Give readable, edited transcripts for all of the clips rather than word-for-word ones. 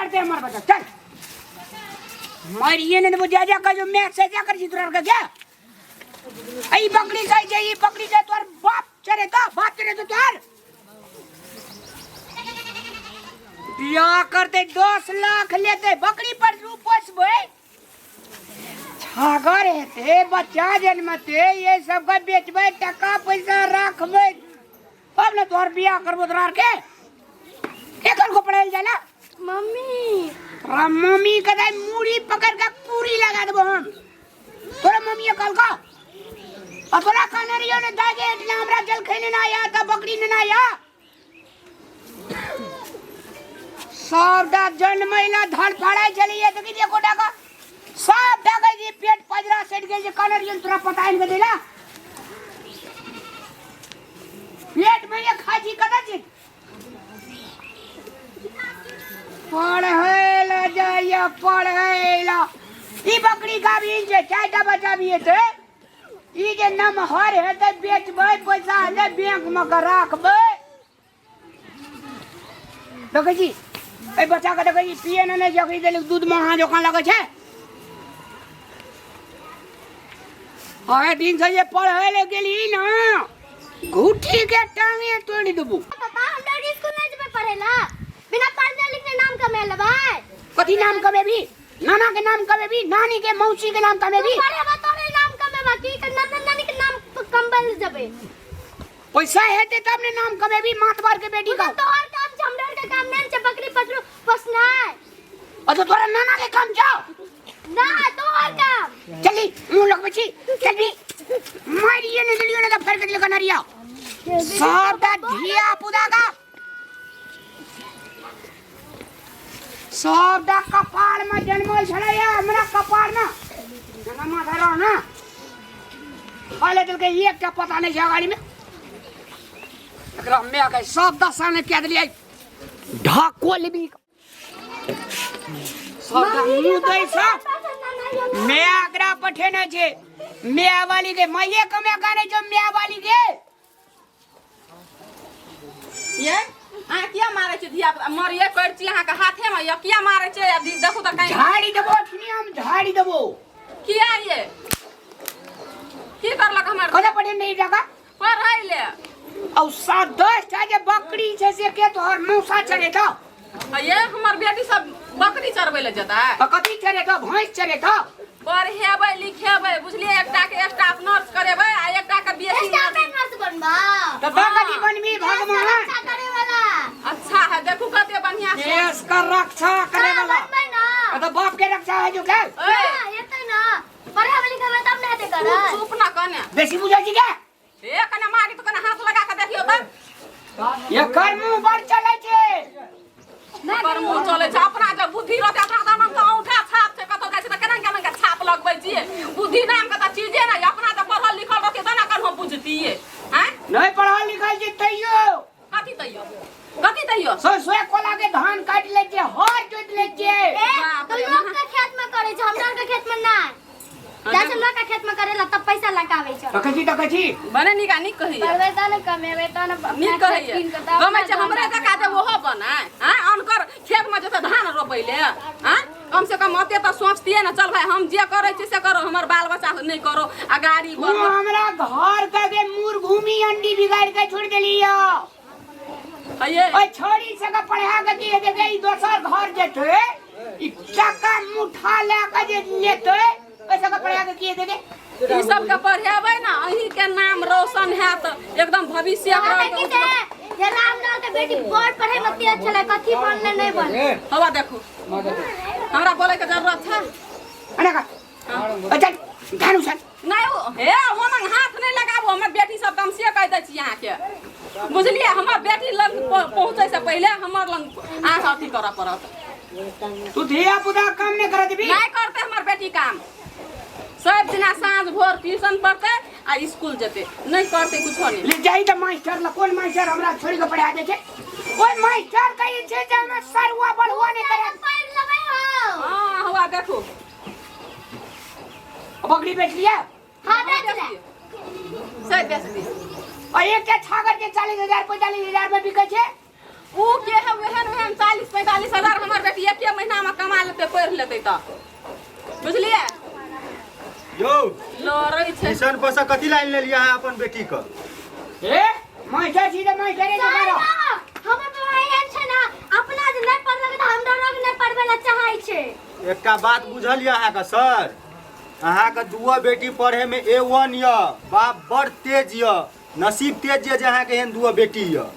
करते हमारे बच्चा चल मरिए ने वो जा का जो मैं से जा कर जितरा का क्या आई बकरी गई जाई बकरी जाए तोर बाप चरे तो बाप चरे तो तोर बियाह करते 10 लाख लेते बकरी पर रूपस भाई छागर है बच्चा जन्मते ये सब का बेचबे टका पैसा रखबे अब ना तोर बियाह करबो तोर के एकल को पढ़ाई जाला मम्मी मम्मी कदाई मूड़ी पकड़ के पूरी लगा देबो हम तोरा मम्मी कल का और तोरा कनरियो ने दागे इतना हमरा जल खेने ना आया त बकरी ने ना आया सब डा जन्म महिला धड़ फाड़ाई चलिए तो की कोटा का सब डागा जी पेट पजरा सेट के जे कनरियो तोरा पताइन के देला पेट में ये खाजी कदा जी पढ़ेला जाया पढ़ेला ई बकरी का भी जे चाटा बचा भी है ते ई जे नम हर है ते बेचबे पैसा ले बैंक में का राखबे देखै जी ए बच्चा के देखै जी पिए ने जकरी देलक दूध महा जोका लगे छे आए दिन से ये पढ़े ले गेली ना घुटी के टांगे तोड़ देबू पापा हम डैडी स्कूल में जब पढ़ेला बिना पढ़ने लिखने नाम कमेला भाई कथी नाम कमे भी नाना के नाम कमे भी नानी के मौसी के नाम कमे भी पढ़े बा तोरे नाम कमेबा की नंदन नानी के नाम कंबल जबे पैसा हेते तब ने नाम कमे भी मातबार के बेटी का तो और काम झमडर के काम नहीं छ बकरी पसरू पसना है और तो तोरा नाना के काम जाओ ना तो और काम चली मुंह लग बची चल भी मारिए ने दिलियो ने फिर के लगा नरिया सब दा धिया पुदा का सब दा कपाल में जन्मल छड़ैया हमरा कपाल ना ना माथा रहो ना हाले दिल के एक का पता नहीं है गाड़ी में एकरा में आ गए सब दा सामने क्या दिलिया ढाकोल भी सब दा मुंह दई सब मैं आगरा पठे ना छे मैं वाली के मये कमे गाने जो मैं वाली के ये आ किया मारे छ धिया मरिए करची अहाँ के हाथे में ये किया मारे छ अब देखो त कहीं झाड़ी देबो अखनी हम झाड़ी देबो किया ये की करलक हमर कदा पड़े नहीं जगह पर आइले और 7-10 टा जे बकरी छे से के तोहर मौसा चरे तो ये हमर बेटी सब बकरी चरबै ले जता कथी चरे तो भैंस चरे तो पर हेबै लिखेबै बुझलिए एकटा के स्टाफ नर्स करेबै आ एकटा के बीएससी स्टाफ नर्स बनबा तो बकरी बनबी भगवान रक्षा करे वाला अच्छा है देखू कते बढ़िया से देश का रक्षा करे वाला बनबै ना तो बाप के रक्षा है जो के ए एते ना पढ़े वाली के तब ना दे कर चुप ना कने बेसी बुझा जी के ए कने मारी तो कने हाथ लगा के देखियो त ये कर मुंह पर चले छे पर मुंह चले छ अपना जब बुद्धि रहते अपना दाम का औठा छाप से कतो जाय छ त केना केना के छाप लगबै छिए बुद्धि नाम के त चीजे ना अपना त पढ़ल लिखल रहते त ना कर हम बुझतिए हैं नहीं पढ़ा लिखा जी तैयो कथी तैयो सोए कोला के धान काट ले छे हर जोत ले छे तो लोग के खेत में करे छ हमरा के खेत में ना जैसे लोग के खेत में करेला तब पैसा लगावे छ तकची बने निका कहिए करबे त न कमेबे त न निक कहिए गमे छ हमरे त काजे ओहो बनाए हैं अनकर खेत में जते धान रोपैले हैं कम से कम अते त सोचतिए ना चल भाई हम जे करे छी से करो हमर बाल बच्चा नहीं करो आ गाड़ी वो हमरा घर के मूर भूमि अंडी बिगाड़ के छोड़ देलियो ये ओए छोड़ी से का पढ़ा के दिए दे गई दोसर घर जेते ई चक्का मुठा ले के जे लेते ऐसा का पढ़ा के किए दे ई सब के पढ़ेबै ना अही के नाम रोशन हैत एकदम भविष्य ये रामलाल के बेटी बोर्ड पढ़े में तेज छले कथी बनले नहीं बने हवा देखो हमरा बोले के जरूरत है अरे का अच्छा धानु सन नहीं हे ओनन हाथ नहीं लगाबो हमर बेटी सब कम से कह दै छी यहां के बुझलिए हमर बेटी लग पहुंचे से पहले हमर लग आंख अथी करऽ पड़त तू धिया पुता काम नहीं कर देबी नहीं करते हमर बेटी काम सब दिना साँझ भोर ट्यूशन पढ़ते आ स्कूल जते नहीं करते कुछ नहीं ले जाई त मास्टर ल कोन मास्टर हमरा छोड़ी के पढ़ा दे छे ओए मास्टर कहि छे जे हम सरवा बलवा नहीं करे पढ़ लेबै हो हां हवा देखो बकरी बेच लिया हां बेच ले सही बेच दी और एक के छागर के 40,000 45,000 में बिके छे ऊ के है वेहन 40-45,000 हमर बेटी एक पढ़ लेते तो बुझलिए यो लड़ै छै ट्यूशन पर से कथी लाइन ले लिया है अपन बेटी का ए मैं जा सीधे मैं करे ना करो हमर तो एहन छै ना अपना जे नहीं पढ़लक त हमरा लोग नहीं पढ़बै ला चाहै छै। एकटा बात बुझल या अहाँ का सर अहाँ का दुआ बेटी पढ़े में A1 य बाप बड़ तेज य नसीब तेज य जे अहाँ के एहन दुआ बेटी य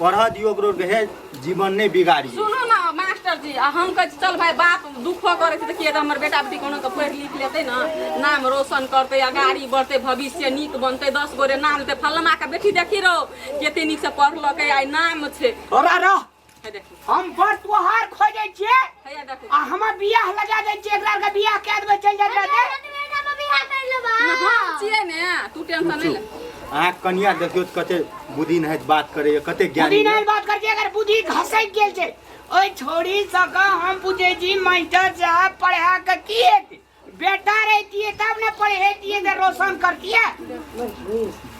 पढ़ दियो ओकरो के जीवन नहीं बिगाड़ी। सुनो ना मास्टर जी हम कह चल भाई बाप दुखो करे छै त किए हमर बेटा बेटी कोनो के पढ़ लिख लेते ना नाम रोशन करते आगाड़ी बढ़ते भविष्य नीक बनते 10 गोरे नाम लेते फलना के बेटी देखी रहो केते नीक से पढ़लक आई नाम छै अरे रो है देखी हम पर तोहार खोजै छियै है देखो आ हमर बियाह लगा दै छियै एकरा के बियाह के देबै चल जा दे बेटा में बियाह कर लेबा हम छियै ने तू टेंशन नहीं ले अहाँ कनिया देखियो कते बुद्धि नहीं बात करे कते ज्ञानी बुद्धि नहीं बात करके अगर बुद्धि घसक गेल छै ओइ छोड़ी सका हम पूछे जी मास्टर साहब पढ़ा के किए बेटा रहतिए तब ने पढ़ेतिए त रोशन करतिए।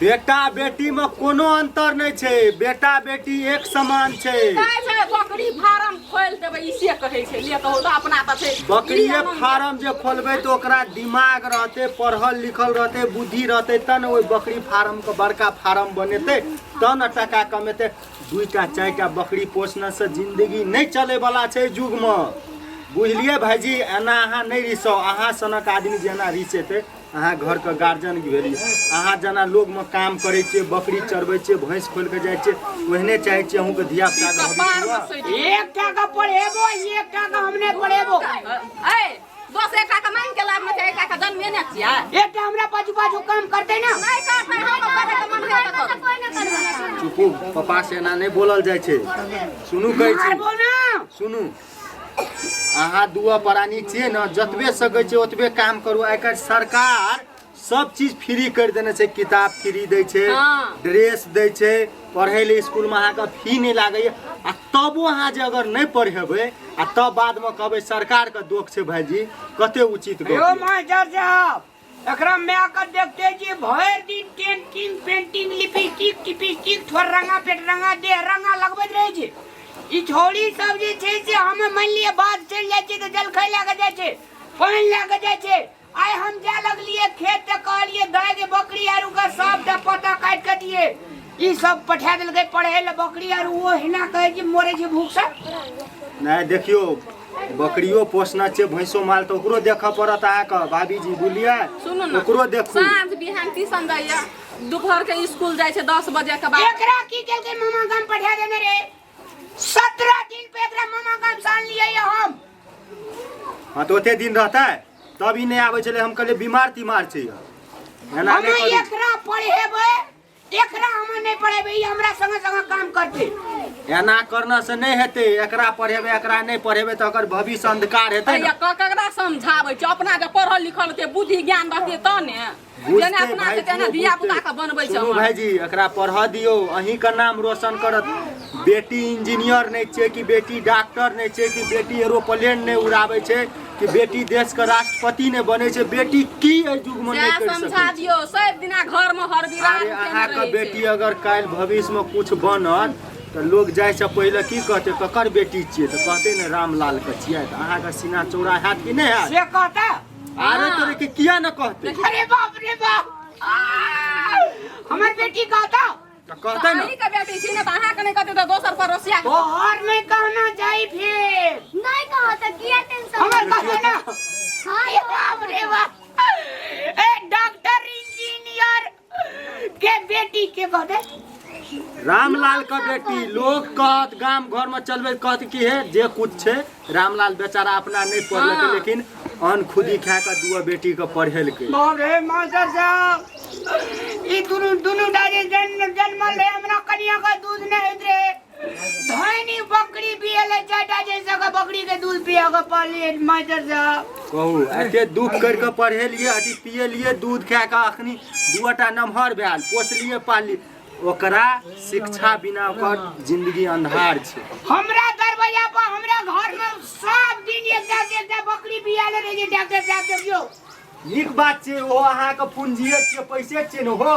बेटा बेटी में कोनो अंतर नहीं छै बेटा बेटी एक समान छै। काय छै बकरी फार्म खोल देबै इसे कहै छै ले कहू त अपना त छै बकरी फार्म जे खोलबै तो ओकरा दिमाग रहते पढ़ल लिखल रहते बुद्धि रहते तन ओइ बकरी फार्म के बड़का फार्म बनेते तन टका कमेते 2टा 4टा बकरी पोसने से जिंदगी नहीं चले वाला छै युग में बुझलिए भाईजी एना अहाँ नहीं रिसो अहाँ सनक आदमी जेना रिसेते अहाँ घर के गार्जियन भेली अहाँ जना लोग में काम करे छियै बकरी चरबै छियै भैंस खोल के जाइ छियै ओहने चाहे छियै अहूँ के धिया पुता के भविष्य एक टाका पढ़ेबो एक टाका हमने पढ़ेबो ए दोस एक टाका मांग के लाभ में एक टाका जन्मे ने छियै एक हमरा पाछू पाछू काम करते ना नहीं करते हम करे के मन है त कोई ना करबा चुपू पापा से एना नहीं बोलल जाइ छै सुनू कहै छी मारबो ना सुनू अहाँ दुआ प्राणी छियै न जतबे सकै छै ओतबे काम करू आइ सरकार सब चीज फ्री कर देने छै किताब फ्री दै छै ड्रेस दै छै पढ़ै ले स्कूल में अहाँ के फी नहीं लागै आ तबो अहाँ जे अगर नहीं पढ़ेबै आ तब बाद में कहबै सरकार के दोष छै भाईजी कते उचित यो गप मास्टर साहब एकरा मैं का देखते जी भर दिन पेंटिंग पेंटिंग लिपस्टिक टिपस्टिक ठोर रंगा पेट रंगा देह रंगा लगबैत रहै छै ई छोड़ी सब जे छै से हम मान लिए बात चल जाय छै त जल खाय लागे जाय छै पानी लागे जाय छै आइ हम जा लगलिए खेत त कहलिए गाय के बकरी आरु का सब द पता काट के दिए ई सब पठा देलकै पढ़े ले बकरी आरु वो हिना कहे जे मोरे छै भूख से नहीं देखियो बकरियो पोसना छै भैंसो माल तो ओकरो देख पड़त अहाँ के भाभी जी बुलिया सुनू न ओकरो देखू साँझ बिहान ट्यूशन जाइए दोपहर के स्कूल जाय छै 10 बजे के बाद एकरा की केलकै मामा गाम पठा देने रे 17 दिन पे एकरा मामा गाम सान लिए हम हाँ तो ओते दिन रहता है तब ही नहीं आवे चले हम कहले बीमार तीमार छै एना हम नहीं करू एकरा पढ़ेबै एकरा हम नहीं पढ़ेबै ई हमरा संगे संगे काम करते एना करना से नहीं हेते एकरा पढ़ेबे एकरा नहीं पढ़ेबे तो अगर भविष्य अंधकार हेते अरे ना ककरा समझाबै छै अपना जे पढ़ल लिखल ते बुद्धि ज्ञान रहते त ने जेना अपना से तेना धिया पुता के बनबै छै सुनू हमर भाईजी एकरा पढ़ दियो अहीं का नाम रोशन करत बेटी इंजीनियर नहीं छै कि बेटी डॉक्टर नहीं छै कि बेटी एरोप्लेन नहीं उड़ाबै छै कि बेटी देश के राष्ट्रपति ने बने छै बेटी की ए युग में नहीं कर समझा सकै दियो सब दिना घर में हर बिराम अरे अहाँ के बेटी अगर काल भविष्य में कुछ बनत तो लोग जाय से पहले की कहते ककर बेटी छियै तो कहते ने रामलाल के छियै तो अहाँ के सीना चौड़ा हैत कि नहीं हैत से कहता अरे तोरे के किया न कहते अरे बाप रे बाप हमर बेटी कहता तो कहते ना अहीं के बेटी छी ने त अहाँ के नहीं कहते तो दोसर पड़ोसिया के तोहर नहीं कहना चाहिए फिर नहीं कहो तो किया टेंशन हमर कहते ना हां अरे बाप रे बाप ए डॉक्टर इंजीनियर के बेटी के कहते रामलाल का बेटी लोग कहत गांव घर में चलबे कहत की है जे कुछ छै रामलाल बेचारा अपना नहीं पढ़लकै लेकिन अन खुदी खा के दुआ बेटी के पढ़ेलकै बाप रे मास्टर साहब ई दुनु डाजे जन्मल रे हमरा कनिया का दूध नहीं होत रे धैनी बकरी बियले चाटा जैसा का बकरी के दूध पिया के पाली मास्टर साहब कहू एते दुख कर के पढ़ेलिए अति पियलिए दूध खा के अखनी दुटा नमहर भेल पोसलिए पाली ओकरा शिक्षा बिना ओकर जिंदगी अंधार छै हमरा दरवाजा पर हमरा घर में सब दिन एकटा बकरी बियाले रहे जे डॉक्टर साहब देखियो नीक बात छै ओ अहाँ के पूंजीए छै पैसे छै न हो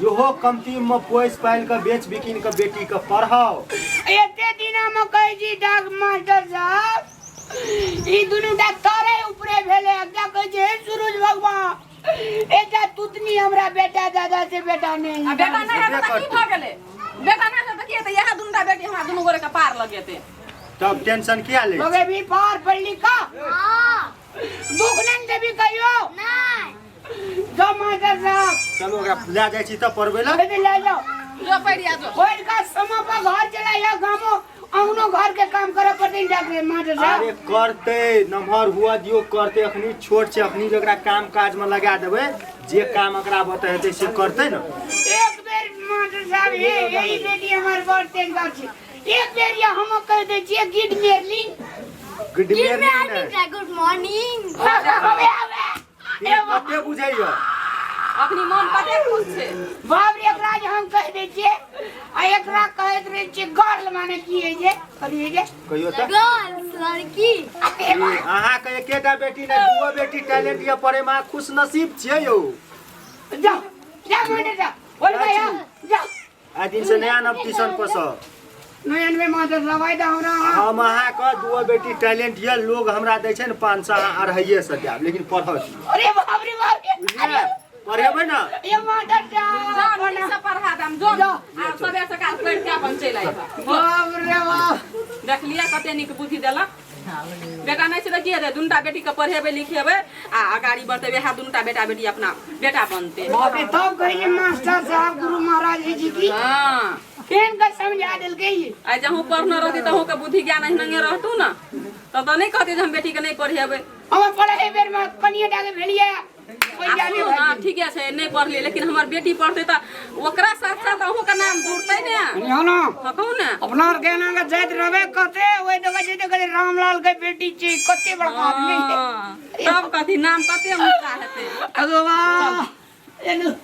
इहो कमती में पोस पाल के बेच बिकिन के बेटी के पढ़ाओ एते दिना में कहे जी डॉक्टर मास्टर साहब ई दुनुटा तारे ऊपरे भेले क्या कहै छै हे सूरज भगवान एटा तुतनी हमरा बेटा दादा से बेटा नहीं आ बेटा नहीं है तो की भ गेले बेटा नहीं है तो की है यह दुनटा बेटी हमरा दुनु गोरे के पार लगेते तब टेंशन किया ले लोगे भी पार पड़ली का हां दुख नहीं देबी कहियो नहीं जो मास्टर साहब चलो ओकरा ले जाइ छी त पढ़बै ला अबे ले जाओ जो पैरिया जो कोई का समय पर घर चला या गामो अंगनो घर के काम करे पड़ते डॉक्टर मास्टर साहब अरे करते नमहर हुआ दियो करते अखनी छोट छै अखनी जकरा काम काज में लगा देबै जे काम एकरा बता हेतै से करते न एक बेर मास्टर साहब यही बेटी हमार बड़ तेंगार छै एक बेर या हम कह दे छिए good morning good morning good morning ये कते बुझैयो अपनी मन कते खुश छे बाप रे एकरा जे हम कह दे छिए आ एकरा कहत रहे छिए गर्ल माने की है जे कहिए जे कहियो त गर्ल्स लड़की अहाँ के एकेटा बेटी ने दुओ बेटी टैलेंट या पढ़े में खुश नसीब छियै यौ जा जा मास्टर साहब बोल गया जा आ दिन से नया नव ट्यूशन पर स नयन में मास्टर साहब आइ दा हमरा हम अहाँ के दुओ बेटी टैलेंट ये लोग हमरा दै छै न 500 250 देब लेकिन पढ़त अरे बाप रे बुझलियै पढ़ेबै न ये मास्टर साहब जान से पढ़ा दम जो आ सबे से काल पढ़ के अपन चल आइबा बाप रे बाप देख लिया कते निक बुद्धि देलक बेटा नहीं से की है दुनटा बेटी के पढ़ेबे लिखेबे आ आगाड़ी बढ़ते वह दुनटा बेटा बेटी अपना बेटा बनते बाप रे तब कहिए मास्टर साहब गुरु महाराज जी की हां इनका समझा दिल गई आ जहूं पढ़ना रहती तहूं के बुद्धि ज्ञान नहीं रहतू ना तब तो नहीं कहती हम बेटी के नहीं पढ़ेबे हम पढ़े बेर में कनिया डाके भेलिए कोई जाने हां ठीक है से नहीं पढ़ली लेकिन हमर बेटी पढ़ते त ओकरा साथ साथ अहूं के नाम जुड़ते ने हो ना कहू ने अपना और कहना का जात रवे कते ओए देखै छै देखै रामलाल के बेटी छी कते बड़का आदमी तब कथी नाम कते ऊंचा हेते अगवा एनु